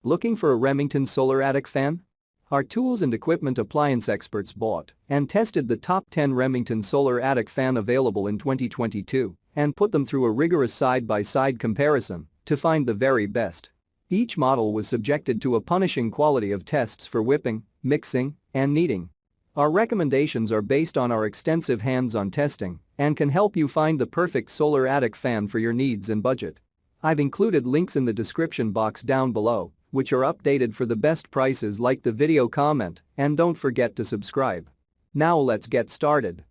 Looking for a Remington Solar Attic Fan? Our tools and equipment appliance experts bought and tested the top 10 Remington Solar Attic Fan available in 2022 and put them through a rigorous side-by-side comparison to find the very best. Each model was subjected to a punishing quality of tests for whipping, mixing, and kneading. Our recommendations are based on our extensive hands-on testing and can help you find the perfect solar attic fan for your needs and budget. I've included links in the description box down below, which are updated for the best prices. Like the video, comment, and don't forget to subscribe. Now let's get started.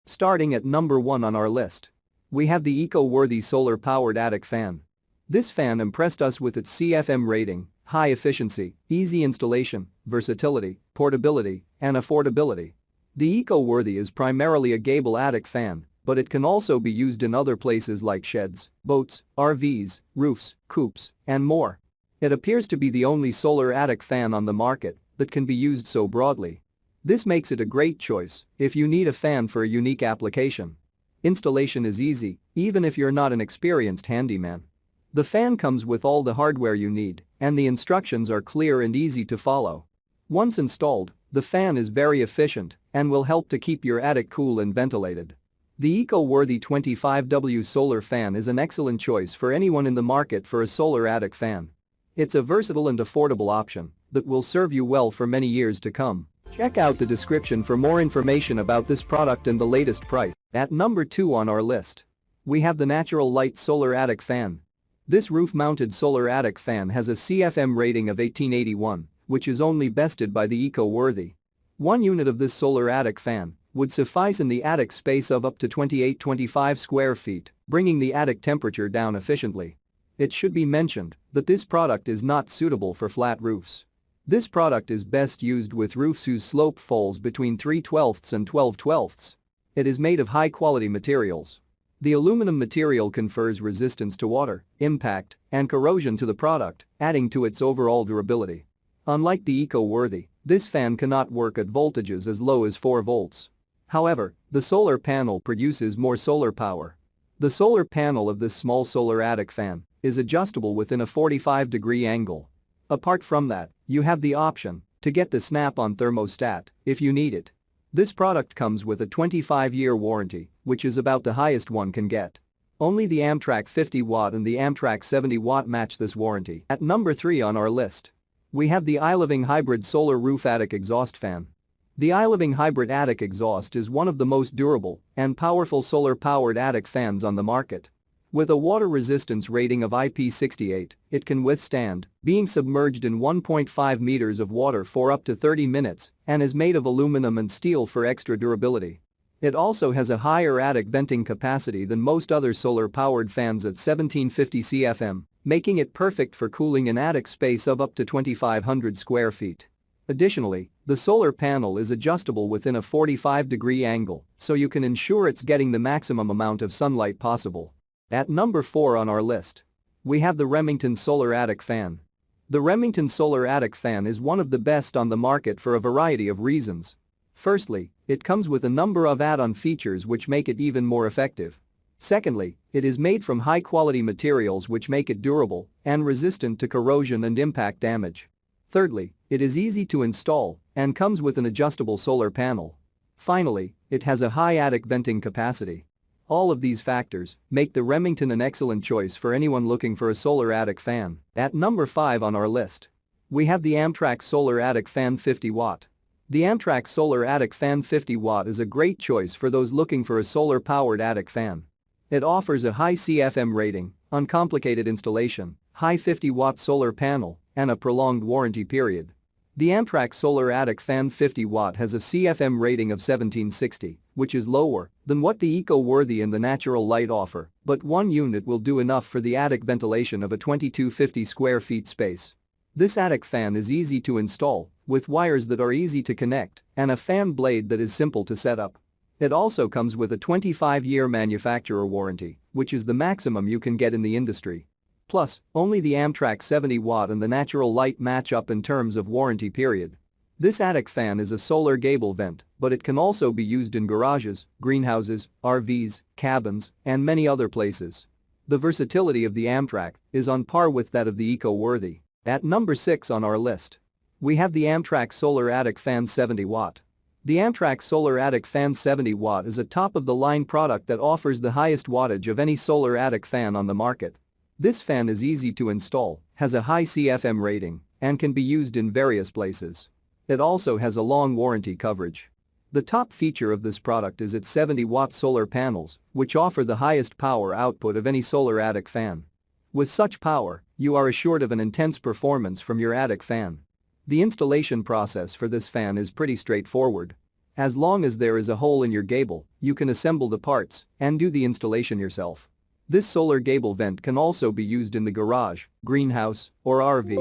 Starting at number 1 on our list. We have the eco-worthy solar-powered attic fan. This fan impressed us with its CFM rating, high efficiency, easy installation, versatility, portability, and affordability. The eco-worthy is primarily a gable attic fan, but it can also be used in other places like sheds, boats, RVs, roofs, coops, and more. It appears to be the only solar attic fan on the market that can be used so broadly. This makes it a great choice if you need a fan for a unique application. Installation is easy, even if you're not an experienced handyman. The fan comes with all the hardware you need, and the instructions are clear and easy to follow. Once installed, the fan is very efficient and will help to keep your attic cool and ventilated. The eco-worthy 25W solar fan is an excellent choice for anyone in the market for a solar attic fan. It's a versatile and affordable option that will serve you well for many years to come. Check out the description for more information about this product and the latest price. At number 2 on our list, we have the Natural Light Solar Attic Fan. This roof-mounted solar attic fan has a CFM rating of 1881, which is only bested by the eco-worthy. 1 unit of this solar attic fan would suffice in the attic space of up to 28-25 square feet, bringing the attic temperature down efficiently. It should be mentioned that this product is not suitable for flat roofs. This product is best used with roofs whose slope falls between 3/12 and 12/12. It is made of high-quality materials. The aluminum material confers resistance to water, impact, and corrosion to the product, adding to its overall durability. Unlike the eco-worthy, this fan cannot work at voltages as low as 4 volts. However, the solar panel produces more solar power. The solar panel of this small solar attic fan is adjustable within a 45-degree angle. Apart from that, you have the option to get the snap-on thermostat if you need it. This product comes with a 25-year warranty, which is about the highest one can get. Only the Amtrak 50-watt and the Amtrak 70-watt match this warranty. At number 3 on our list, we have the iLiving Hybrid Solar Roof Attic Exhaust Fan. The iLiving Hybrid Attic Exhaust is one of the most durable and powerful solar-powered attic fans on the market. With a water resistance rating of IP68, it can withstand being submerged in 1.5 meters of water for up to 30 minutes and is made of aluminum and steel for extra durability. It also has a higher attic venting capacity than most other solar-powered fans at 1750 CFM, making it perfect for cooling an attic space of up to 2,500 square feet. Additionally, the solar panel is adjustable within a 45-degree angle, so you can ensure it's getting the maximum amount of sunlight possible. At number 4 on our list, we have the Remington Solar Attic Fan. The Remington Solar Attic Fan is one of the best on the market for a variety of reasons. Firstly, it comes with a number of add-on features which make it even more effective. Secondly, it is made from high-quality materials which make it durable and resistant to corrosion and impact damage. Thirdly, it is easy to install and comes with an adjustable solar panel. Finally, it has a high attic venting capacity. All of these factors make the Remington an excellent choice for anyone looking for a solar attic fan. At number 5 on our list, we have the Amtrak Solar Attic Fan 50-watt. The Amtrak Solar Attic Fan 50-watt is a great choice for those looking for a solar-powered attic fan. It offers a high CFM rating, uncomplicated installation, high 50-watt solar panel, and a prolonged warranty period. The Amtrak Solar Attic Fan 50-watt has a CFM rating of 1760, which is lower than what the eco-worthy and the Natural Light offer, but 1 unit will do enough for the attic ventilation of a 2250 square feet space. This attic fan is easy to install, with wires that are easy to connect, and a fan blade that is simple to set up. It also comes with a 25-year manufacturer warranty, which is the maximum you can get in the industry. Plus, only the Amtrak 70-watt and the Natural Light match up in terms of warranty period. This attic fan is a solar gable vent but it can also be used in garages, greenhouses, RVs, cabins, and many other places. The versatility of the Amtrak is on par with that of the eco-worthy. At number 6 on our list, we have the Amtrak Solar Attic Fan 70 Watt. The Amtrak Solar Attic Fan 70 Watt is a top-of-the-line product that offers the highest wattage of any solar attic fan on the market. This fan is easy to install, has a high CFM rating, and can be used in various places. It also has a long warranty coverage. The top feature of this product is its 70-watt solar panels, which offer the highest power output of any solar attic fan. With such power, you are assured of an intense performance from your attic fan. The installation process for this fan is pretty straightforward. As long as there is a hole in your gable, you can assemble the parts and do the installation yourself. This solar gable vent can also be used in the garage, greenhouse, or RV.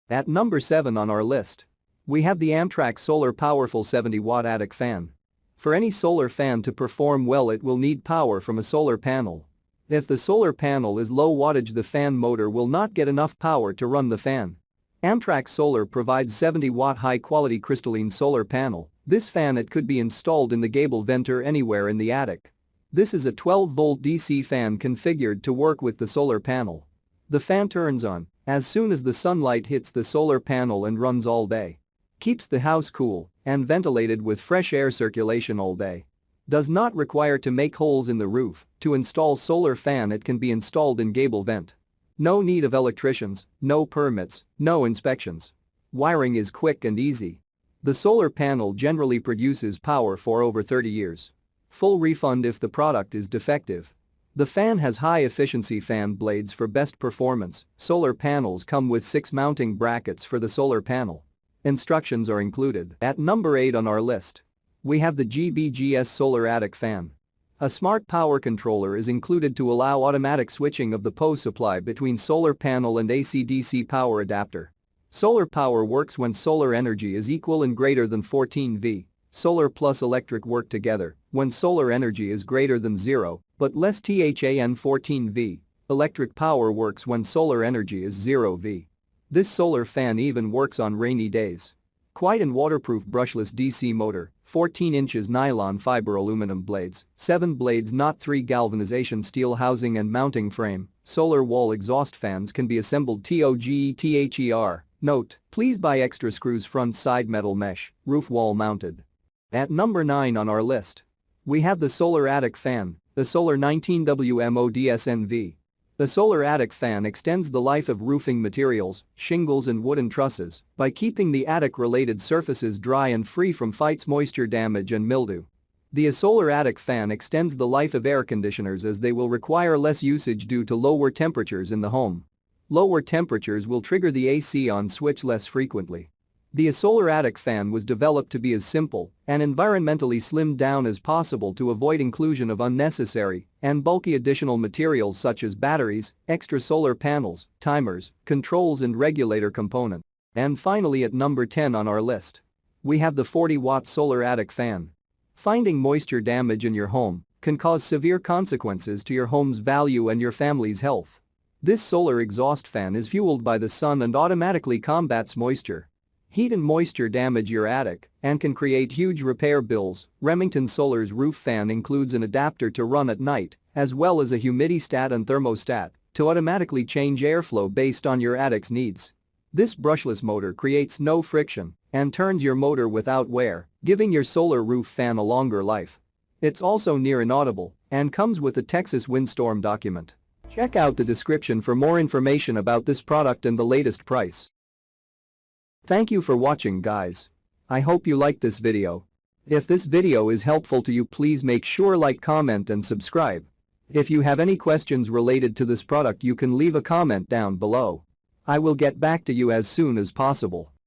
At number 7 on our list, we have the Amtrak Solar Powerful 70-watt attic fan. For any solar fan to perform well, it will need power from a solar panel. If the solar panel is low wattage, the fan motor will not get enough power to run the fan. Amtrak Solar provides 70-watt high-quality crystalline solar panel. This fan it could be installed in the gable vent or anywhere in the attic. This is a 12-volt DC fan configured to work with the solar panel. The fan turns on as soon as the sunlight hits the solar panel and runs all day. Keeps the house cool and ventilated with fresh air circulation all day. Does not require to make holes in the roof. To install solar fan, it can be installed in gable vent. No need of electricians, no permits, no inspections. Wiring is quick and easy. The solar panel generally produces power for over 30 years. Full refund if the product is defective. The fan has high-efficiency fan blades for best performance. Solar panels come with 6 mounting brackets for the solar panel. Instructions are included. At number 8 on our list, we have the GBGS Solar Attic Fan. A smart power controller is included to allow automatic switching of the PO supply between solar panel and AC-DC power adapter. Solar power works when solar energy is equal and greater than 14 V. Solar plus electric work together when solar energy is greater than 0, but less than 14 V. Electric power works when solar energy is 0 V. This solar fan even works on rainy days. Quiet and waterproof brushless DC motor, 14 inches nylon fiber aluminum blades, 7 blades not 3 galvanization steel housing and mounting frame. Solar wall exhaust fans can be assembled TOGETHER. Note, please buy extra screws front side metal mesh, roof wall mounted. At number 9 on our list, we have the Solar Attic Fan, the Solar 19WMODSNV. The Solar Attic Fan extends the life of roofing materials, shingles and wooden trusses by keeping the attic-related surfaces dry and free from fights moisture damage and mildew. The Solar Attic Fan extends the life of air conditioners as they will require less usage due to lower temperatures in the home. Lower temperatures will trigger the AC on switch less frequently. The Solar Attic Fan was developed to be as simple and environmentally slimmed down as possible to avoid inclusion of unnecessary and bulky additional materials such as batteries, extra solar panels, timers, controls and regulator components. And finally, at number 10 on our list, we have the 40-watt Solar Attic Fan. Finding moisture damage in your home can cause severe consequences to your home's value and your family's health. This solar exhaust fan is fueled by the sun and automatically combats moisture. Heat and moisture damage your attic and can create huge repair bills. Remington Solar's roof fan includes an adapter to run at night, as well as a humidistat and thermostat to automatically change airflow based on your attic's needs. This brushless motor creates no friction and turns your motor without wear, giving your solar roof fan a longer life. It's also near inaudible and comes with a Texas windstorm document. Check out the description for more information about this product and the latest price. Thank you for watching, guys. I hope you liked this video. If this video is helpful to you, please make sure like, comment and subscribe. If you have any questions related to this product, you can leave a comment down below. I will get back to you as soon as possible.